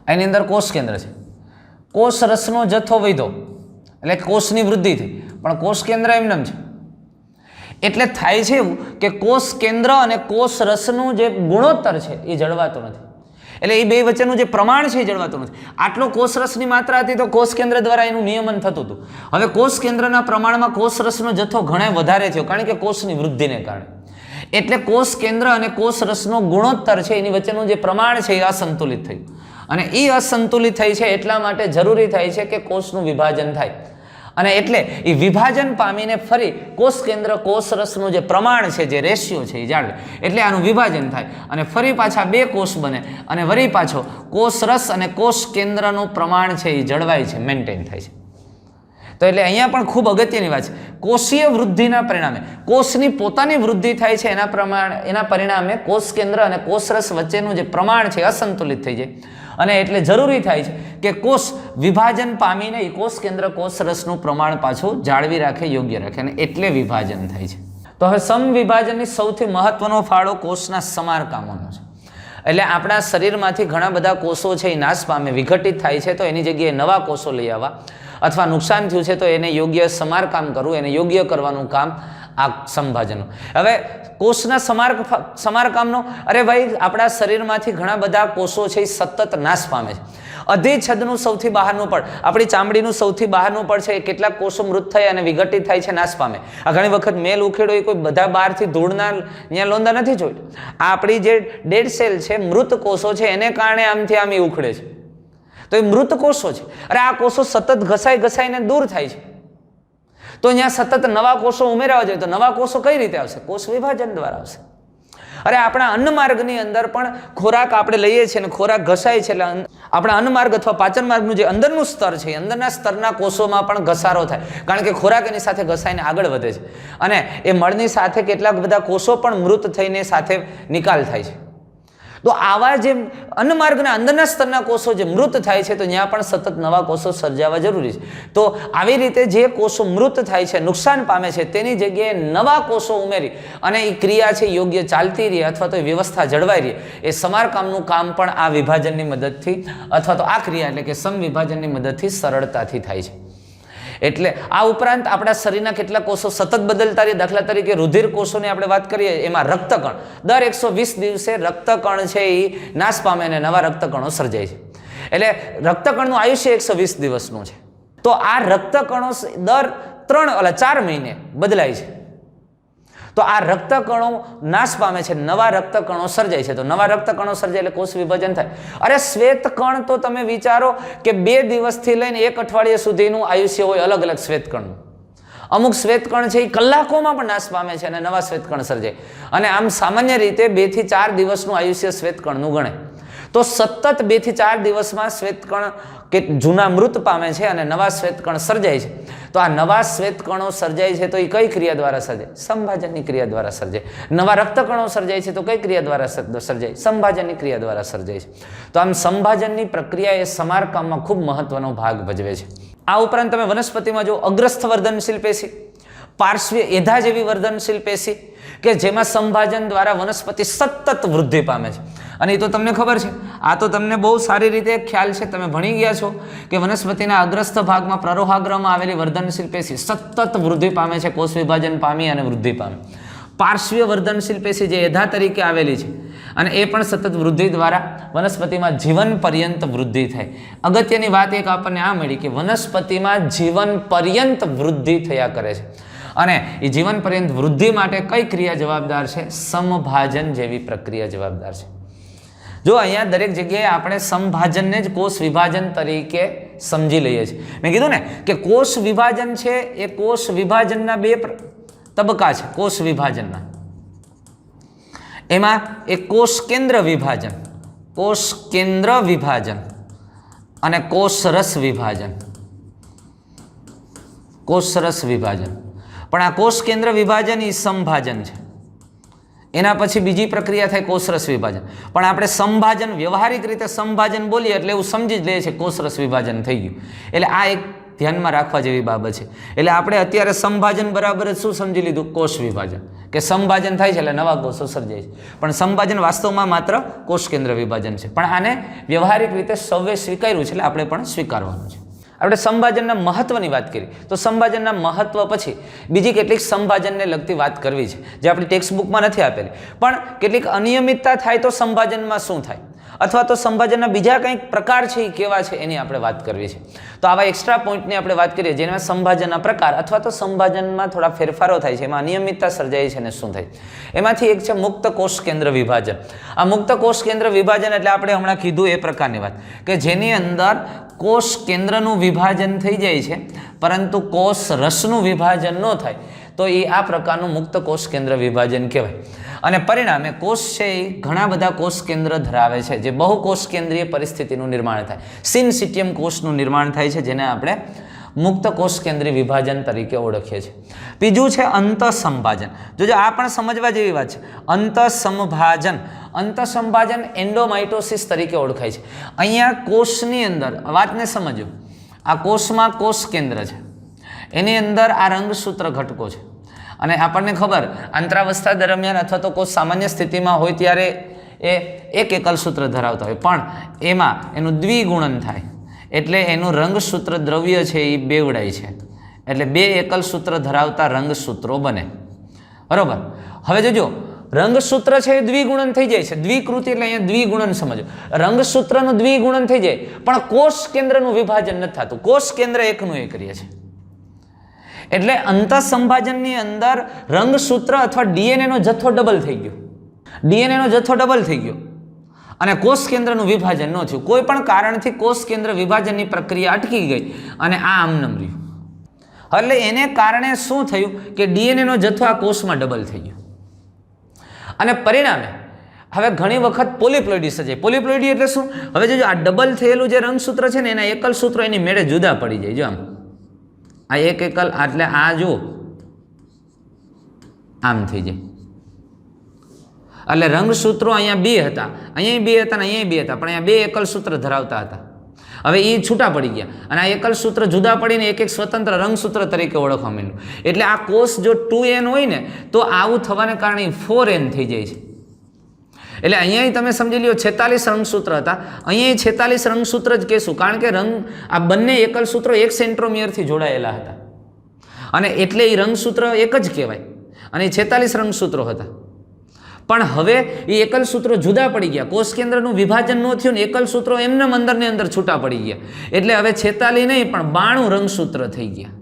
એની અંદર કોષ કેન્દ્ર છે, કોષ રસનો જથ્થો વધ્યો એટલે કોષની વૃદ્ધિ થઈ, પણ કોષ કેન્દ્ર એમનેમ છે. એટલે થાય છે એવું કે કોષ કેન્દ્ર અને કોષ રસનું જે ગુણોત્તર છે એ જળવાતો નથી. એટલે એ બે વચ્ચેનું જે પ્રમાણ છે એ જળવાતું નથી. આટલો કોષરસની માત્રા હતી તો કોષ કેન્દ્ર દ્વારા એનું નિયમન થતું હતું. હવે કોષ કેન્દ્રના પ્રમાણમાં કોષરસનો જથ્થો ઘણો વધારે થયો, કારણ કે કોષની વૃદ્ધિને કારણે. એટલે કોષ કેન્દ્ર અને કોષ રસનો ગુણોત્તર છે એની વચ્ચેનું જે પ્રમાણ છે એ અસંતુલિત થયું, અને એ અસંતુલિત થઈ છે એટલા માટે જરૂરી થાય છે કે કોષનું વિભાજન થાય. અને એટલે એ વિભાજન પામીને ફરી કોષ કેન્દ્ર કોષ રસનું જે પ્રમાણ છે, જે રેશિયો છે એ જાળવે. એટલે આનું વિભાજન થાય અને ફરી પાછા 2 કોષ બને, અને વળી પાછો કોષ રસ અને કોષ કેન્દ્રનું પ્રમાણ છે એ જળવાય છે, મેન્ટેન થાય છે. તો એટલે અહીંયા પણ ખૂબ અગત્યની વાત છે. કોષીય વૃદ્ધિના પરિણામે કોષની પોતાની વૃદ્ધિ થાય છે, એના પરિણામે કોષ કેન્દ્ર અને કોષરસ વચ્ચેનું જે પ્રમાણ છે અસંતુલિત થઈ જાય, અને એટલે જરૂરી થાય છે કે કોષ વિભાજન પામીને એ કોષ કેન્દ્ર કોષરસનું પ્રમાણ પાછું જાળવી રાખે, યોગ્ય રાખે, અને એટલે વિભાજન થાય છે. તો હવે સમવિભાજનની સૌથી મહત્વનો ફાળો કોષના સમારકામોનો છે. એટલે આપણા શરીરમાંથી ઘણા બધા કોષો છે એ નાશ પામે, વિઘટિત થાય છે, તો એની જગ્યાએ નવા કોષો લઈ આવવા, અથવા નુકસાન થયું છે તો એને યોગ્ય સમારકામ કરવું, એને યોગ્ય કરવાનું કામ આ સમભાજનનું. હવે કોષના સમારકામનો, અરે ભાઈ આપણા શરીરમાંથી ઘણા બધા કોષો છે એ સતત નાશ પામે છે. અધિચ્છદનું સૌથી બહારનું પડ, આપણી ચામડીનું સૌથી બહારનું પડ છે, કેટલાક કોષો મૃત થાય અને વિઘટિત થાય છે, નાશ પામે. આ ઘણી વખત મેલ ઉખેડો એ કોઈ બધા બહારથી ધૂળના ત્યાં લોંદા નથી જોયું. આ આપણી જે ડેડ સેલ છે, મૃત કોષો છે, એને કારણે આમથી આમ એ ઉખડે છે. તો એ મૃત કોષો છે. અરે આ કોષો સતત ઘસાઈને દૂર થાય છે, તો અહીંયા સતત નવા કોષો ઉમેરવા જોઈએ. તો નવા કોષો કઈ રીતે આવશે? કોષ વિભાજન દ્વારા આવશે. અરે આપણા અન્નમાર્ગની અંદર પણ ખોરાક આપણે લઈએ છીએ અને ખોરાક ઘસાય છે, એટલે આપણા અન્નમાર્ગ અથવા પાચન માર્ગનું જે અંદરનું સ્તર છે, અંદરના સ્તરના કોષોમાં પણ ઘસારો થાય, કારણ કે ખોરાક એની સાથે ઘસાઈને આગળ વધે છે, અને એ મળની સાથે કેટલાક બધા કોષો પણ મૃત થઈને સાથે નિકાલ થાય છે. તો આવા જે અન્નમાર્ગના અંદરના સ્તરના કોષો જે મૃત થાય છે, તો ત્યાં પણ સતત નવા કોષો સર્જાવા જરૂરી છે. તો આવી રીતે જે કોષો મૃત થાય છે, નુકસાન પામે છે, તેની જગ્યાએ નવા કોષો ઉમેરી અને એ ક્રિયા છે યોગ્ય ચાલતી રહે, અથવા તો એ વ્યવસ્થા જળવાઈ રહે, એ સમારકામનું કામ પણ આ વિભાજનની મદદથી, અથવા તો આ ક્રિયા એટલે કે સમવિભાજનની મદદથી સરળતાથી થાય છે. એટલે આ ઉપરાંત આપણા શરીરના કેટલાક કોષો સતત બદલતા રહે. દાખલા તરીકે રુધિર કોષોની આપણે વાત કરીએ, એમાં રક્તકણ દર 120 દિવસે રક્તકણ છે એ નાશ પામે અને નવા રક્તકણો સર્જાય છે. એટલે રક્તકણનું આયુષ્ય 120 દિવસનું છે. તો આ રક્તકણો દર 4 મહિને બદલાય છે. તો આ રક્તકણો નાશ પામે છે, નવા રક્તકણો સર્જાય છે. તો નવા રક્તકણો સર્જાય એટલે કોષ વિભાજન થાય. અરે શ્વેતકણ તો તમે વિચારો કે 2 દિવસથી લઈને 1 અઠવાડિયા સુધીનું આયુષ્ય હોય અલગ અલગ શ્વેતકણનું. અમુક શ્વેતકણ છે એ કલાકોમાં પણ નાશ પામે છે અને નવા શ્વેતકણ સર્જાય. અને આમ સામાન્ય રીતે 2 થી 4 દિવસનું આયુષ્ય શ્વેતકણનું ગણે. તો સતત 2 થી 4 દિવસમાં શ્વેતકણ કે જૂના મૃત પામે છે અને નવા શ્વેતકણ સર્જાય છે. તો આ નવા શ્વેતકણો સર્જાય છે, તો એ કઈ ક્રિયા દ્વારા સર્જાય? સંભાજનની ક્રિયા દ્વારા સર્જાય. નવા રક્તકણો સર્જાય છે, તો કઈ ક્રિયા દ્વારા સર્જાય? સંભાજનની ક્રિયા દ્વારા સર્જાય છે. તો આમ સંભાજનની પ્રક્રિયા એ સમારકામમાં ખૂબ મહત્વનો ભાગ ભજવે છે. આ ઉપરાંત તમે વનસ્પતિમાં જો અગ્રસ્થ વર્ધનશીલ પેશી, પાર્શ્વીય એધા જેવી વર્ધનશીલ પેશી, કે જેમાં સંભાજન દ્વારા વનસ્પતિ સતત વૃદ્ધિ પામે છે. અને એ તો તમને ખબર છે, આ તો તમને બહુ સારી રીતે ખ્યાલ છે, તમે ભણી ગયા છો કે વનસ્પતિના અગ્રસ્થ ભાગમાં પ્રરોહાગ્રહમાં આવેલી વર્ધનશીલ પેશી સતત વૃદ્ધિ પામે છે, કોષ વિભાજન પામી અને વૃદ્ધિ પામે. પાર્શ્વીય વર્ધનશીલ પેશી જે એધા તરીકે આવેલી છે, અને એ પણ સતત વૃદ્ધિ દ્વારા વનસ્પતિમાં જીવન પર્યંત વૃદ્ધિ થાય. અગત્યની વાત એક આપણને આ મળી કે વનસ્પતિમાં જીવન પર્યંત વૃદ્ધિ થયા કરે છે. અને એ જીવન પર્યંત વૃદ્ધિ માટે કઈ ક્રિયા જવાબદાર છે? સમભાજન જેવી પ્રક્રિયા જવાબદાર છે. જો અહીંયા દરેક જગ્યાએ આપણે સમભાજનને જ કોષ વિભાજન તરીકે સમજી લઈએ છીએ. મેં કીધું ને કે કોષ વિભાજન છે એ કોષ વિભાજનના 2 તબક્કા છે. કોષ વિભાજનના એમાં એક કોષ કેન્દ્ર વિભાજન, કોષ કેન્દ્ર વિભાજન અને કોષરસ વિભાજન. કોષરસ વિભાજન. પણ આ કોષ કેન્દ્ર વિભાજન એ સંભાજન છે. એના પછી બીજી પ્રક્રિયા થાય કોષરસ વિભાજન. પણ આપણે સંભાજન, વ્યવહારિક રીતે સંભાજન બોલીએ એટલે એવું સમજી જ લઈએ છીએ કોષરસ વિભાજન થઈ ગયું. એટલે આ એક ધ્યાનમાં રાખવા જેવી બાબત છે. એટલે આપણે અત્યારે સંભાજન બરાબર જ શું સમજી લીધું? કોષ વિભાજન. કે સંભાજન થાય છે એટલે નવા કોષો સર્જાય છે. પણ સંભાજન વાસ્તવમાં માત્ર કોષ કેન્દ્ર વિભાજન છે. પણ આને વ્યવહારિક રીતે સૌએ સ્વીકાર્યું છે, એટલે આપણે પણ સ્વીકારવાનું છે. આપણે સંભાજનના મહત્વની વાત કરી, તો સંભાજનના મહત્વ પછી બીજી કેટલીક સંભાજનને લગતી વાત કરવી છે, જે આપણી ટેક્સ્ટ બુકમાં નથી આપેલી. પણ કેટલીક અનિયમિતતા થાય તો સંભાજનમાં શું થાય, અથવા તો સંભાજનના બીજા કંઈક પ્રકાર છે એ કેવા છે એની આપણે વાત કરવી છે. તો આવા એક્સ્ટ્રા પોઈન્ટની આપણે વાત કરીએ, જેમાં સંભાજનના પ્રકાર અથવા તો સંભાજનમાં થોડા ફેરફારો થાય છે, એમાં અનિયમિતતા સર્જાય છે અને શું થાય. એમાંથી એક છે મુક્ત કોષ કેન્દ્ર વિભાજન. આ મુક્ત કોષ કેન્દ્ર વિભાજન એટલે આપણે હમણાં કીધું એ પ્રકારની વાત, કે જેની અંદર કોષ કેન્દ્રનું વિભાજન થઈ જાય છે પરંતુ કોષ રસનું વિભાજન ન થાય, તો એ આ પ્રકારનું મુક્ત કોષ કેન્દ્ર વિભાજન કહેવાય. અને પરિણામે કોષ છે એ ઘણા બધા કોષ કેન્દ્ર ધરાવે છે, જે બહુ કોષ કેન્દ્રીય પરિસ્થિતિનું નિર્માણ થાય. સિન્સિટિયમ કોષનું નિર્માણ થાય છે, જેને આપણે મુક્ત કોષ કેન્દ્રીય વિભાજન તરીકે ઓળખીએ છીએ. બીજું છે અંતઃસંભાજન. જોજો આ પણ સમજવા જેવી વાત છે. અંતઃસંભાજન એન્ડોમાઇટોસિસ તરીકે ઓળખાય છે. અહીંયા કોષની અંદર વાતને સમજો. આ કોષમાં કોષ કેન્દ્ર છે, એની અંદર આ રંગસૂત્ર ઘટકો છે, અને આપણને ખબર અંતરાવસ્થા દરમિયાન અથવા તો કોષ સામાન્ય સ્થિતિમાં હોય ત્યારે એ એક એકલસૂત્ર ધરાવતા હોય, પણ એમાં એનું દ્વિગુણન થાય એટલે એનું રંગસૂત્ર દ્રવ્ય છે એ બેવડાય છે, એટલે બે એકલસૂત્ર ધરાવતા રંગસૂત્રો બને. બરોબર. હવે જોજો રંગસૂત્ર છે એ દ્વિગુણન થઈ જાય છે. દ્વિકૃતિ એટલે અહીંયા દ્વિગુણન સમજો. રંગસૂત્રનું દ્વિગુણન થઈ જાય પણ કોષ કેન્દ્રનું વિભાજન નથી થતું. કોષ કેન્દ્ર એકનું એક રહે છે. એટલે અંતઃસંભાજનની અંદર રંગસૂત્ર અથવા ડીએનએનો જથ્થો ડબલ થઈ ગયો. ડીએનએનો જથ્થો ડબલ થઈ ગયો અને કોષ કેન્દ્રનું વિભાજન ન થયું. કોઈ પણ કારણથી કોષ કેન્દ્ર વિભાજનની પ્રક્રિયા અટકી ગઈ અને આ આમનમ રહ્યું. એટલે એને કારણે શું થયું કે ડીએનએનો જથ્થો આ કોષમાં ડબલ થઈ ગયો અને પરિણામે હવે ઘણી વખત પોલીપ્લોઇડી સર્જાય. પોલીપ્લોઇડી એટલે શું? હવે જો આ ડબલ થયેલું જે રંગસૂત્ર છે ને એના એકલ સૂત્રો એની મેળે જુદા પડી જાય. જો આમ આ એક એકલ એટલે આ જો આમ થઈ જાય. એટલે રંગસૂત્રો અહીંયા બે હતા, અહીંયા બે હતા ને અહીંયા બે હતા, પણ અહીંયા બે એકલ સૂત્ર ધરાવતા હતા. હવે એ છૂટા પડી ગયા અને આ એકલ સૂત્ર જુદા પડીને એક એક સ્વતંત્ર રંગસૂત્ર તરીકે ઓળખવા માંડ્યું. એટલે આ કોષ જો 2n હોય ને તો આવું થવાને કારણે 4n થઈ જાય છે. એટલે અહીંયા તમે સમજી લો 46 રંગસૂત્ર હતા, અહીંયા 46 રંગસૂત્ર જ કહેશું, કારણ કે આ બંને એકલ સૂત્રો એક સેન્ટ્રોમિયરથી જોડાયેલા હતા અને એટલે એ રંગસૂત્ર એક જ કહેવાય અને 46 રંગસૂત્રો હતા. પણ હવે એ એકલ સૂત્રો જુદા પડી ગયા, કોષ કેન્દ્રનું વિભાજન ન થયું ને એકલ સૂત્રો એમનેમ અંદરની અંદર છૂટા પડી ગયા. એટલે હવે 46 નહીં પણ 92 રંગસૂત્ર થઈ ગયા.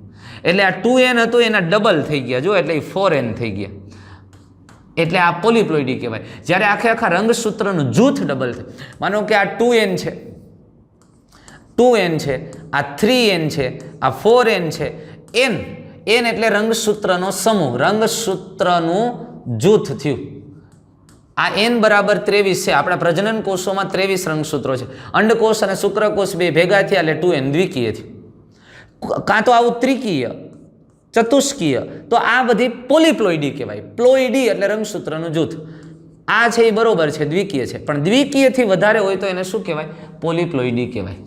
એટલે આ 2n હતું એના ડબલ થઈ ગયા. જો એટલે 4n થઈ ગયા. એટલે આ પોલીપ્લોઇડી કહેવાય. જ્યારે આખા રંગસૂત્રનું જૂથ ડબલ થાય, માનો કે આ 2n છે, 2n છે, આ 3n છે, આ 4n છે, n એટલે રંગસૂત્રનો સમૂહ, રંગસૂત્રનું જૂથ થયું. આ n બરાબર 23 છે. આપણા પ્રજનન કોષોમાં 23 રંગસૂત્રો છે. અંડકોષ અને શુક્રકોષ બે ભેગા થયા એટલે 2n દ્વિકીય થયું. કાં તો આવું ત્રિકીય, ચતુષ્કીય, તો આ બધી પોલીપ્લોઇડી કહેવાય. પ્લોઇડી એટલે રંગસૂત્રનું જૂથ. આ છે એ બરોબર છે, દ્વિકીય છે, પણ દ્વિકીયથી વધારે હોય તો એને શું કહેવાય? પોલીપ્લોઇડી કહેવાય.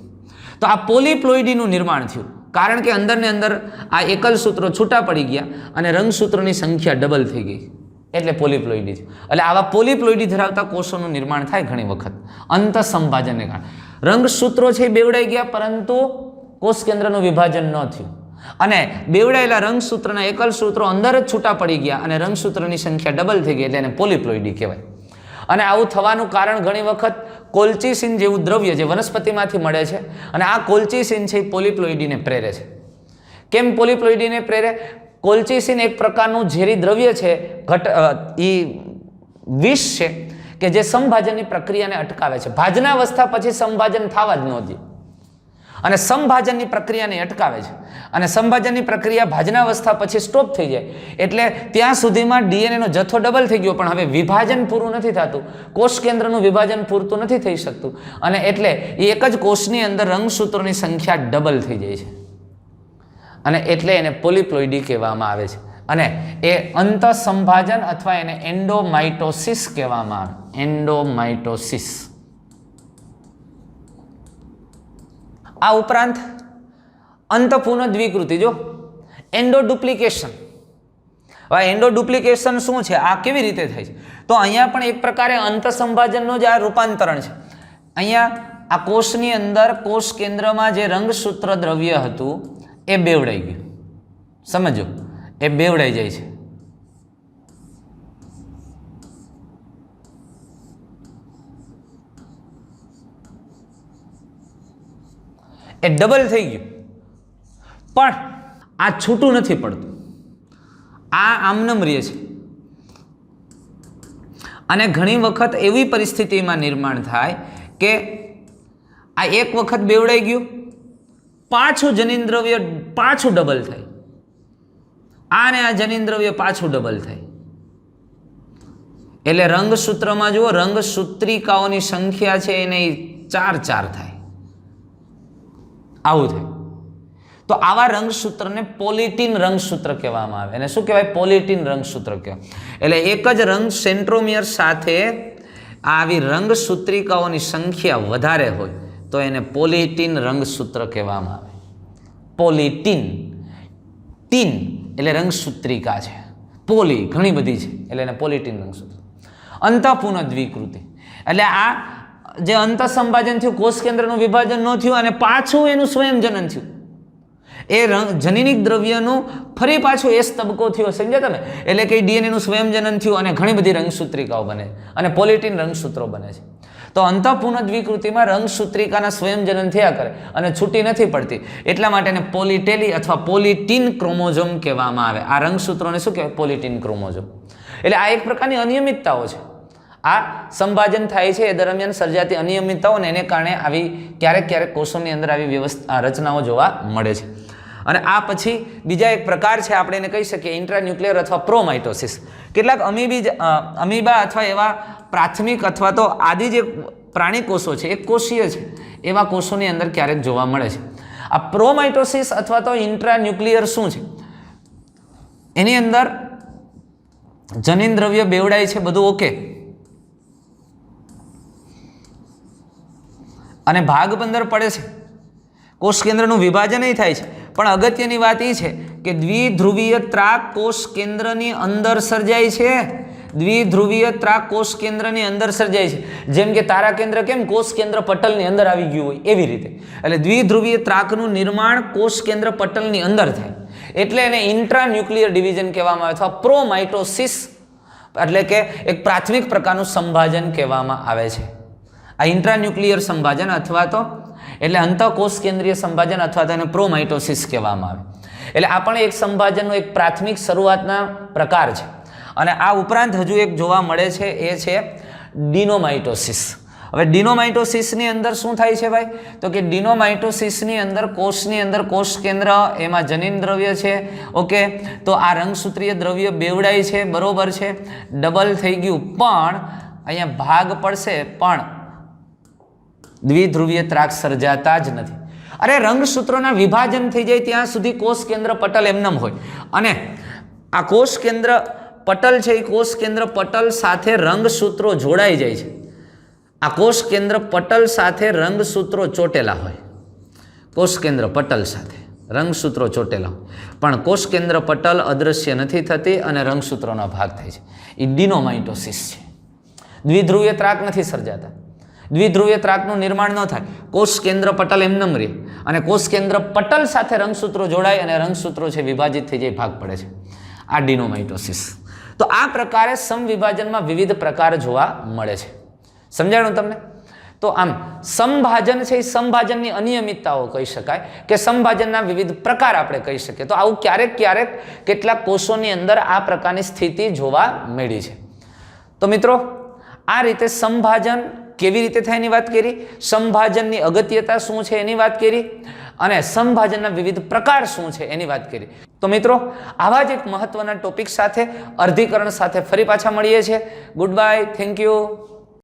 તો આ પોલીપ્લોઇડીનું નિર્માણ થયું કારણ કે અંદરને અંદર આ એકલ સૂત્રો છૂટા પડી ગયા અને રંગસૂત્રોની સંખ્યા ડબલ થઈ ગઈ, એટલે પોલીપ્લોઇડી છે. એટલે આવા પોલીપ્લોઇડી ધરાવતા કોષોનું નિર્માણ થાય ઘણી વખત અંતઃસંભાજનને કારણે. રંગસૂત્રો છે એ બેવડાઈ ગયા પરંતુ કોષ કેન્દ્રનું વિભાજન ન થયું અને બેવડાયેલા રંગસૂત્રના એકલ સૂત્રો અંદર જ છૂટા પડી ગયા અને રંગસૂત્રની સંખ્યા ડબલ થઈ ગઈ, એટલે એને પોલીપ્લોઇડી કહેવાય. અને આવું થવાનું કારણ ઘણી વખત કોલ્ચિસિન જેવું દ્રવ્ય જે વનસ્પતિમાંથી મળે છે અને આ કોલ્ચિસિન છે એ પોલીપ્લોઇડીને પ્રેરે છે. કેમ પોલીપ્લોઇડીને પ્રેરે? કોલ્ચિસિન એક પ્રકારનું ઝેરી દ્રવ્ય છે, એ વિષ છે કે જે સંભાજનની પ્રક્રિયાને અટકાવે છે. ભાજનાવસ્થા પછી સંભાજન થવા જ ન દે અને સંભાજનની પ્રક્રિયાને અટકાવે છે અને સંભાજનની પ્રક્રિયા ભાજનાવસ્થા પછી સ્ટોપ થઈ જાય એટલે ત્યાં સુધીમાં ડીએનએનો જથ્થો ડબલ થઈ ગયો, પણ હવે વિભાજન પૂરું નથી થતું, કોષ કેન્દ્રનું વિભાજન પૂરતું નથી થઈ શકતું અને એટલે એ એક જ કોષની અંદર રંગસૂત્રોની સંખ્યા ડબલ થઈ જાય છે અને એટલે એને પોલીપ્લોઇડી કહેવામાં આવે છે. અને એ અંતઃસંભાજન અથવા એને એન્ડોમાઇટોસિસ કહેવામાં આવે. એન્ડોમાઇટોસિસ. આ ઉપરાંત અંતઃપુનઃ દ્વિકૃતિ, જો એન્ડોડુપ્લિકેશન. હવે એન્ડોડુપ્લિકેશન શું છે, આ કેવી રીતે થાય છે? તો અહીંયા પણ એક પ્રકારે અંતઃસંભાજનનું જ આ રૂપાંતરણ છે. અહીંયા આ કોષની અંદર કોષ કેન્દ્રમાં જે રંગસૂત્ર દ્રવ્ય હતું એ બેવડાઈ ગયું. સમજો, એ બેવડાઈ જાય છે. એ ડબલ થઈ ગયું પણ આ છૂટું નથી પડતું, આ આમનમ રહે છે અને ઘણી વખત એવી પરિસ્થિતિમાં નિર્માણ થાય કે આ એક વખત બેવડાઈ ગયું, પાછું જનીનદ્રવ્ય પાછું ડબલ થાય, આ ને આ જનીનદ્રવ્ય પાછું ડબલ થાય. એટલે રંગસૂત્રમાં જુઓ, રંગસૂત્રિકાઓની સંખ્યા છે એને 4 થાય, આવું થાય. તો આવા રંગસૂત્રને પોલિટીન રંગસૂત્ર કહેવામાં આવે. એને શું કહેવાય? પોલિટીન રંગસૂત્ર કહેવાય. એટલે એક જ રંગ સેન્ટ્રોમિયર સાથે આવી રંગસૂત્રિકાઓની સંખ્યા વધારે હોય તો એને પોલિટીન રંગસૂત્ર કહેવામાં આવે. પોલિટીન, ટીન એટલે રંગસૂત્રિકા છે, પોલી ઘણી બધી છે એટલે એને પોલિટીન રંગસૂત્ર. અંતઃપૂર્ણ દ્વિકૃતિ એટલે આ જે અંતઃસંભાજન થયું, કોષ કેન્દ્રનું વિભાજન ન થયું અને પાછું એનું સ્વયંજનન થયું, એ જનીનિક દ્રવ્યનું ફરી પાછું એસ તબક્કો થયો, સમજ્યા તમે? એટલે કે ડીએનએનું સ્વયંજનન થયું અને ઘણી બધી રંગસૂત્રિકાઓ બને અને પોલિટીન રંગસૂત્રો બને છે. તો અંતઃપૂર્ણ દ્વિકૃતિમાં રંગસૂત્રિકાના સ્વયંજનન થયા કરે અને છૂટી નથી પડતી, એટલા માટે એને પોલિટેલી અથવા પોલિટીન ક્રોમોઝોમ કહેવામાં આવે. આ રંગસૂત્રોને શું કહેવાય? પોલિટીન ક્રોમોઝોમ. એટલે આ એક પ્રકારની અનિયમિતતાઓ છે. આ સંભાજન થાય છે એ દરમિયાન સર્જાતી અનિયમિતતાઓને એને કારણે આવી ક્યારેક કોષોની અંદર આવી વ્યવસ્થા રચનાઓ જોવા મળે છે. અને આ પછી બીજા એક પ્રકાર છે, આપણે એને કહી શકીએ ઇન્ટ્રાન્યુક્લિયર અથવા પ્રોમાઇટોસિસ. કેટલાક અમીબા અથવા એવા પ્રાથમિક અથવા તો આદિ જે પ્રાણી કોષો છે, એક કોષીય છે, એવા કોષોની અંદર ક્યારેક જોવા મળે છે. આ પ્રોમાઇટોસિસ અથવા તો ઇન્ટ્રાન્યુક્લિયર શું છે? એની અંદર જનીન દ્રવ્ય બેવડાય છે, બધું ઓકે, અને ભાગ બંદર પડે છે, કોષ કેન્દ્રનું વિભાજન થાય છે. પણ અગત્યની વાત એ છે કે દ્વિધ્રુવીય ત્રાક કોષ કેન્દ્રની અંદર સર્જાય છે. દ્વિધ્રુવીય ત્રાક કોષ કેન્દ્રની અંદર સર્જાય છે. જેમ કે તારા કેન્દ્ર કેમ કોષ કેન્દ્ર પટલની અંદર આવી ગયું હોય એવી રીતે. એટલે દ્વિધ્રુવીય ત્રાકનું નિર્માણ કોષ કેન્દ્ર પટલની અંદર થાય એટલે એને ઇન્ટ્રાન્યુક્લિયર ડિવિઝન કહેવામાં આવે અથવા પ્રોમાઇટોસિસ એટલે કે એક પ્રાથમિક પ્રકારનું સંભાજન કહેવામાં આવે છે. આ ઇન્ટ્રાન્યુક્લિયર સંભાજન અથવા તો એટલે અંતઃકોષ કેન્દ્રીય સંભાજન અથવા તો એને પ્રોમાઇટોસિસ કહેવામાં આવે. એટલે આ પણ એક સંભાજનનો એક પ્રાથમિક શરૂઆતના પ્રકાર છે. અને આ ઉપરાંત હજુ એક જોવા મળે છે, એ છે ડિનોમાઇટોસિસ. હવે ડિનોમાઇટોસિસની અંદર શું થાય છે ભાઈ? તો કે ડિનોમાઇટોસિસની અંદર કોષની અંદર કોષ કેન્દ્ર, એમાં જનીન દ્રવ્ય છે, ઓકે, તો આ રંગસૂત્રીય દ્રવ્ય બેવડાય છે, બરોબર છે, ડબલ થઈ ગયું, પણ અહીંયા ભાગ પડશે પણ દ્વિધ્રુવીય ત્રાક સર્જાતા જ નથી. અરે રંગસૂત્રોના વિભાજન થઈ જાય ત્યાં સુધી કોષ કેન્દ્ર પટલ એમનેમ હોય અને આ કોષ કેન્દ્ર પટલ છે એ કોષ કેન્દ્ર પટલ સાથે રંગસૂત્રો જોડાઈ જાય છે. આ કોષ કેન્દ્ર પટલ સાથે રંગસૂત્રો ચોટેલા હોય, કોષ કેન્દ્ર પટલ સાથે રંગસૂત્રો ચોટેલા હોય, પણ કોષ કેન્દ્ર પટલ અદૃશ્ય નથી થતી અને રંગસૂત્રોનો ભાગ થાય છે. એ ડિનોમાઇટોસિસ છે. દ્વિધ્રુવીય ત્રાક નથી સર્જાતા, દ્વિધ્રુવીય ત્રાકનું નિર્માણ ન થાય, કોષ કેન્દ્ર પટલ એમનેમ રહે અને કોષ કેન્દ્ર પટલ સાથે રંગસૂત્રો જોડાય અને રંગસૂત્રો છે વિભાજિત થઈ જાય, ભાગ પડે છે. આ ડિનોમાઇટોસિસ. તો આ પ્રકારે સમવિભાજનમાં વિવિધ પ્રકાર જોવા મળે છે. સમજાણું તમને? તો આમ સંભાજન છે એ સંભાજનની અનિયમિતતાઓ કહી શકાય કે સંભાજનના વિવિધ પ્રકાર આપણે કહી શકીએ. તો આવું ક્યારેક કેટલાક કોષોની અંદર આ પ્રકારની સ્થિતિ જોવા મળી છે. તો મિત્રો આ રીતે સંભાજન કેવી રીતે થાય એની વાત કરી, સંભાજનની અગત્યતા શું છે એની વાત કરી અને સંભાજનના વિવિધ પ્રકાર શું છે એની વાત કરી. તો મિત્રો આવા જ એક મહત્વના ટોપિક સાથે અર્ધીકરણ સાથે ફરી પાછા મળીએ છીએ. Good bye, thank you.